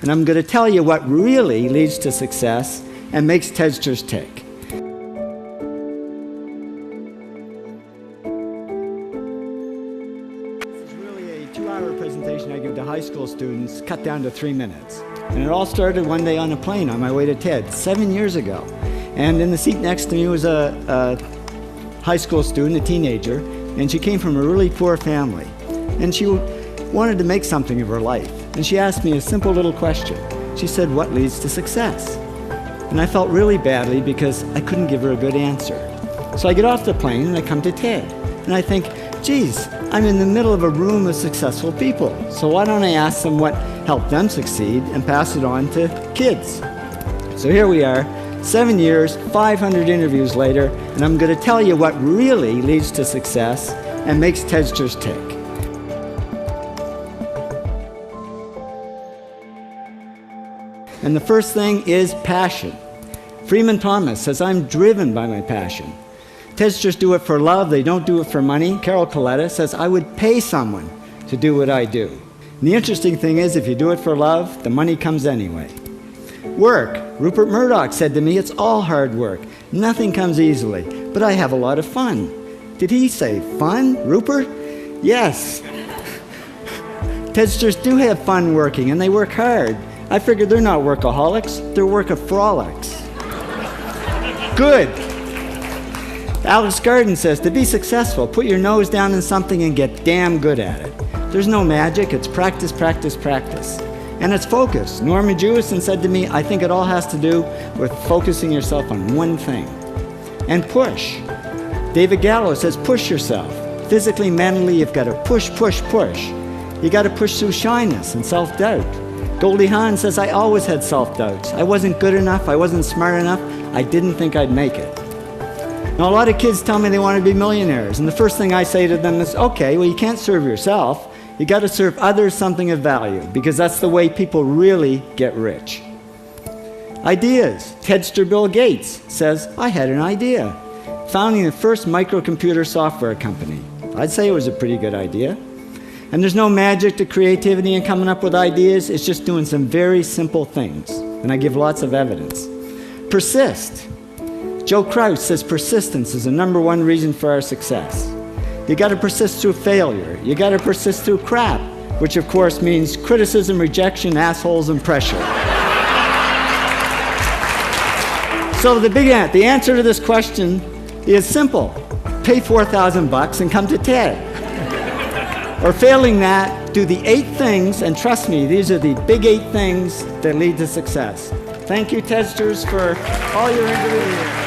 And I'm going to tell you what really leads to success and makes TEDxers tick. This is really a 2-hour presentation I give to high school students, cut down to 3 minutes. And it all started one day on a plane on my way to TED, 7 years ago. And in the seat next to me was a high school student, a teenager, and she came from a really poor family. And she wanted to make something of her life. And she asked me a simple little question. She said, "What leads to success?" And I felt really badly because I couldn't give her a good answer. So I get off the plane and I come to TED. And I think, geez, I'm in the middle of a room of successful people. So why don't I ask them what helped them succeed and pass it on to kids? So here we are, 7 years, 500 interviews later, and I'm going to tell you what really leads to success and makes TEDxers tick. And the first thing is passion. Freeman Thomas says, "I'm driven by my passion." TEDxers do it for love, they don't do it for money. Carol Coletta says, "I would pay someone to do what I do." And the interesting thing is, if you do it for love, the money comes anyway. Work. Rupert Murdoch said to me, "It's all hard work. Nothing comes easily, but I have a lot of fun." Did he say fun, Rupert? Yes. TEDxers do have fun working, and they work hard. I figure they're not workaholics, they're workaholics. Good. Alex Garden says, "To be successful, put your nose down in something and get damn good at it." There's no magic, it's practice, practice, practice. And it's focus. Norman Jewison said to me, "I think it all has to do with focusing yourself on one thing." And push. David Gallo says, "Push yourself. Physically, mentally, you've got to push, push, push. You got to push through shyness and self-doubt." Goldie Hawn says, "I always had self-doubts. I wasn't good enough, I wasn't smart enough, I didn't think I'd make it." Now, a lot of kids tell me they want to be millionaires, and the first thing I say to them is, okay, well, you can't serve yourself. You got to serve others something of value, because that's the way people really get rich. Ideas. TEDster Bill Gates says, "I had an idea. Founding the first microcomputer software company." I'd say it was a pretty good idea. And there's no magic to creativity and coming up with ideas. It's just doing some very simple things. And I give lots of evidence. Persist. Joe Kraus says persistence is the #1 reason for our success. You got to persist through failure. You got to persist through crap, which of course means criticism, rejection, assholes, and pressure. So the answer to this question is simple. Pay $4,000 and come to TED. Or failing that, do the 8 things, and trust me, these are the big 8 things that lead to success. Thank you, TEDsters, for all your interviews.